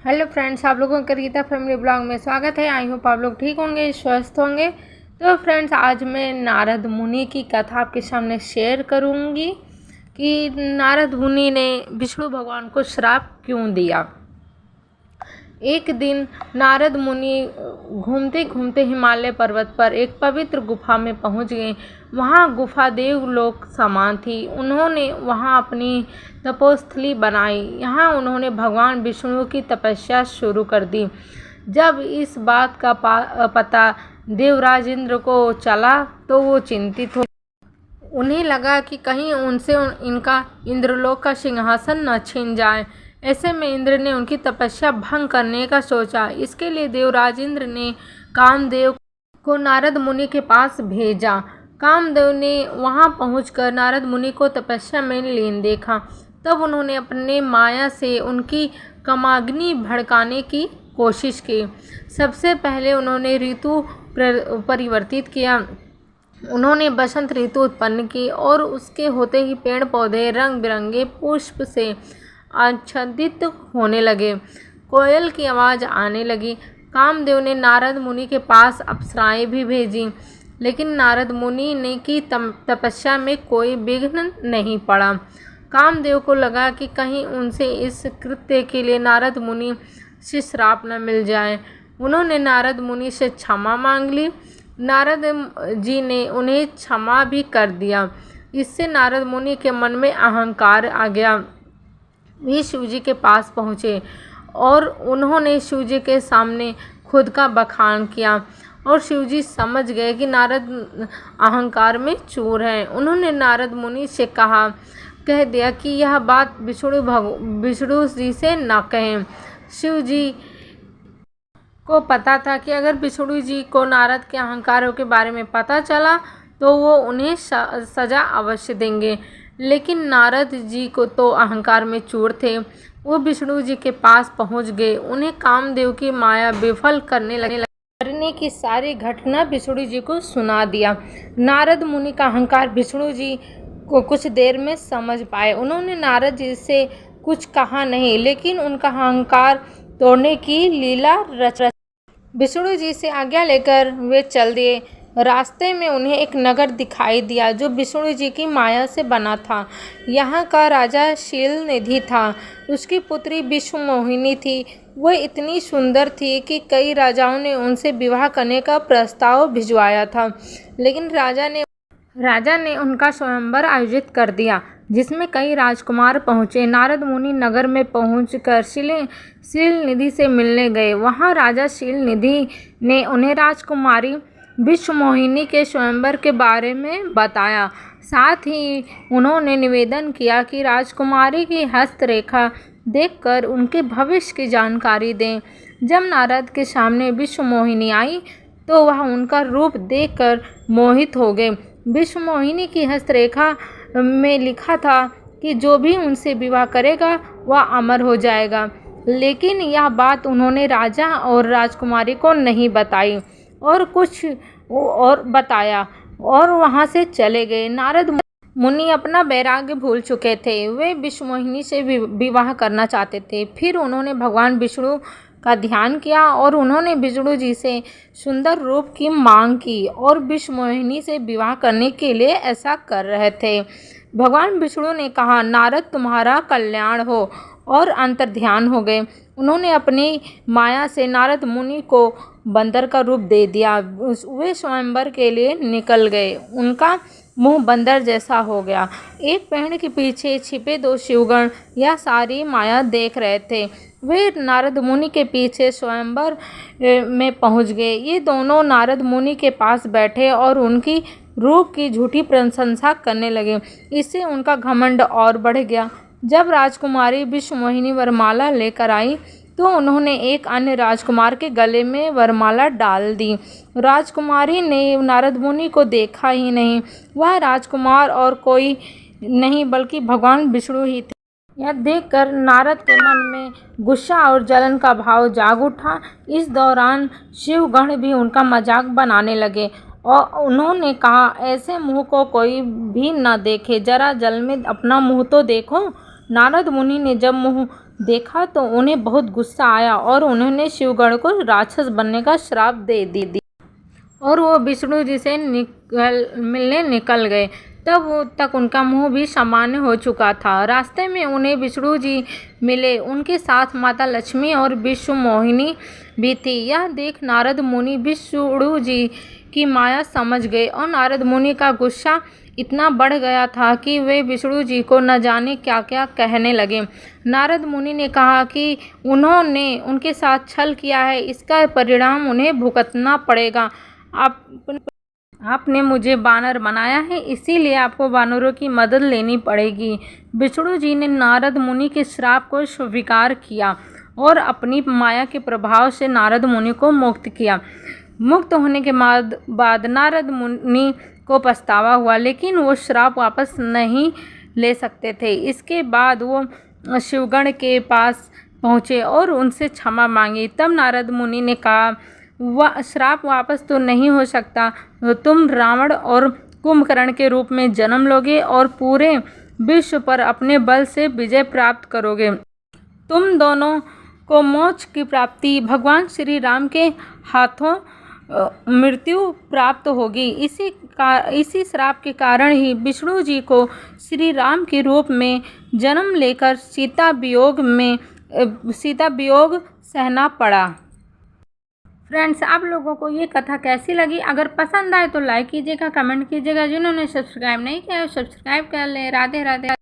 Hello friends, आप लोगों का गीता फैमिली ब्लॉग में स्वागत है। आई होप आप लोग ठीक होंगे, स्वस्थ होंगे। तो फ्रेंड्स, आज मैं नारद मुनि की कथा आपके सामने शेयर करूंगी कि नारद मुनि ने विष्णु भगवान को श्राप क्यों दिया। एक दिन नारद मुनि घूमते घूमते हिमालय पर्वत पर एक पवित्र गुफा में पहुंच गए। वहां गुफा देवलोक समान थी। उन्होंने वहां अपनी तपोस्थली बनाई। यहाँ उन्होंने भगवान विष्णु की तपस्या शुरू कर दी। जब इस बात का पता देवराज इंद्र को चला तो वो चिंतित हो। उन्हें लगा कि कहीं उनसे इनका इंद्रलोक का सिंहासन न छीन जाए। ऐसे में इंद्र ने उनकी तपस्या भंग करने का सोचा। इसके लिए देवराज इंद्र ने कामदेव को नारद मुनि के पास भेजा। कामदेव ने वहां पहुंचकर नारद मुनि को तपस्या में लीन देखा। तब उन्होंने अपने माया से उनकी कामाग्नि भड़काने की कोशिश की। सबसे पहले उन्होंने ऋतु परिवर्तित किया। उन्होंने बसंत ऋतु उत्पन्न की और उसके होते ही पेड़ पौधे रंग बिरंगे पुष्प से आच्छादित होने लगे। कोयल की आवाज़ आने लगी। कामदेव ने नारद मुनि के पास अप्सराएं भी भेजी, लेकिन नारद मुनि ने की तपस्या में कोई विघ्न नहीं पड़ा। कामदेव को लगा कि कहीं उनसे इस कृत्य के लिए नारद मुनि से श्राप न मिल जाए। उन्होंने नारद मुनि से क्षमा मांग ली। नारद जी ने उन्हें क्षमा भी कर दिया। इससे नारद मुनि के मन में अहंकार आ गया। वे शिवजी के पास पहुँचे और उन्होंने शिवजी के सामने खुद का बखान किया और शिवजी समझ गए कि नारद अहंकार में चूर हैं। उन्होंने नारद मुनि से कह दिया कि यह बात विष्णु जी से न कहें। शिव जी को पता था कि अगर विष्णु जी को नारद के अहंकारों के बारे में पता चला तो वो उन्हें सजा अवश्य देंगे। लेकिन नारद जी को तो अहंकार में चूर थे। वो विष्णु जी के पास पहुंच गए। उन्हें कामदेव की माया विफल करने की सारी घटना विष्णु जी को सुना दिया। नारद मुनि का अहंकार विष्णु जी को कुछ देर में समझ पाए। उन्होंने नारद जी से कुछ कहा नहीं, लेकिन उनका अहंकार तोड़ने की लीला रच विष्णु जी से आज्ञा लेकर वे चल दिए। रास्ते में उन्हें एक नगर दिखाई दिया जो विष्णु जी की माया से बना था। यहाँ का राजा शीलनिधि था। उसकी पुत्री विश्वमोहिनी थी। वह इतनी सुंदर थी कि कई राजाओं ने उनसे विवाह करने का प्रस्ताव भिजवाया था, लेकिन राजा ने उनका स्वयंवर आयोजित कर दिया, जिसमें कई राजकुमार पहुँचे। नारद मुनि नगर में पहुंचकर शीलनिधि से मिलने गए। वहां राजा शीलनिधि ने उन्हें राजकुमारी विश्वमोहिनी के स्वयंवर के बारे में बताया। साथ ही उन्होंने निवेदन किया कि राजकुमारी की हस्तरेखा देखकर उनके भविष्य की जानकारी दें। जब नारद के सामने विश्वमोहिनी आई तो वह उनका रूप देखकर मोहित हो गए। विश्वमोहिनी की हस्तरेखा में लिखा था कि जो भी उनसे विवाह करेगा वह अमर हो जाएगा। लेकिन यह बात उन्होंने राजा और राजकुमारी को नहीं बताई और कुछ और बताया और वहां से चले गए। नारद मुनि अपना वैराग्य भूल चुके थे। वे विश्वमोहिनी से विवाह करना चाहते थे। फिर उन्होंने भगवान विष्णु का ध्यान किया और उन्होंने विष्णु जी से सुंदर रूप की मांग की और विश्वमोहिनी से विवाह करने के लिए ऐसा कर रहे थे। भगवान विष्णु ने कहा, नारद तुम्हारा कल्याण हो, और अंतर्ध्यान हो गए। उन्होंने अपनी माया से नारद मुनि को बंदर का रूप दे दिया। वे स्वयंवर के लिए निकल गए। उनका मुंह बंदर जैसा हो गया। एक पेड़ के पीछे छिपे दो शिवगण यह सारी माया देख रहे थे। वे नारद मुनि के पीछे स्वयंवर में पहुंच गए। ये दोनों नारद मुनि के पास बैठे और उनकी रूप की झूठी प्रशंसा करने लगे। इससे उनका घमंड और बढ़ गया। जब राजकुमारी विश्वमोहिनी वरमाला लेकर आई तो उन्होंने एक अन्य राजकुमार के गले में वरमाला डाल दी। राजकुमारी ने नारद मुनि को देखा ही नहीं। वह राजकुमार और कोई नहीं बल्कि भगवान विष्णु ही थे। यह देखकर नारद के मन में गुस्सा और जलन का भाव जाग उठा। इस दौरान शिवगण भी उनका मजाक बनाने लगे और उन्होंने कहा, ऐसे मुंह को कोई भी न देखे, जरा जल में अपना मुंह तो देखो। नारद मुनि ने जब मुंह देखा तो उन्हें बहुत गुस्सा आया और उन्होंने शिवगण को राक्षस बनने का श्राप दे दी और वो विष्णु जी से मिलने निकल गए। तब तक उनका मुंह भी सामान्य हो चुका था। रास्ते में उन्हें विष्णु जी मिले, उनके साथ माता लक्ष्मी और विश्व मोहिनी भी थी। यह देख नारद मुनि विष्णु जी की माया समझ गए और नारद मुनि का गुस्सा इतना बढ़ गया था कि वे विष्णु जी को न जाने क्या क्या कहने लगे। नारद मुनि ने कहा कि उन्होंने उनके साथ छल किया है, इसका परिणाम उन्हें भुगतना पड़ेगा। आपने मुझे बानर बनाया है, इसीलिए आपको बानरों की मदद लेनी पड़ेगी। विष्णु जी ने नारद मुनि के श्राप को स्वीकार किया और अपनी माया के प्रभाव से नारद मुनि को मुक्त किया। मुक्त होने के बाद नारद मुनि को पछतावा हुआ, लेकिन वो श्राप वापस नहीं ले सकते थे। इसके बाद वो शिवगण के पास पहुँचे और उनसे क्षमा मांगी। तब नारद मुनि ने कहा, वह श्राप वापस तो नहीं हो सकता, तो तुम रावण और कुंभकर्ण के रूप में जन्म लोगे और पूरे विश्व पर अपने बल से विजय प्राप्त करोगे। तुम दोनों को मोक्ष की प्राप्ति भगवान श्री राम के हाथों मृत्यु प्राप्त होगी। इसी श्राप के कारण ही विष्णु जी को श्री राम के रूप में जन्म लेकर सीता वियोग सहना पड़ा। फ्रेंड्स, आप लोगों को ये कथा कैसी लगी? अगर पसंद आए तो लाइक कीजिएगा, कमेंट कीजिएगा। जिन्होंने सब्सक्राइब नहीं किया है सब्सक्राइब कर ले। राधे राधे।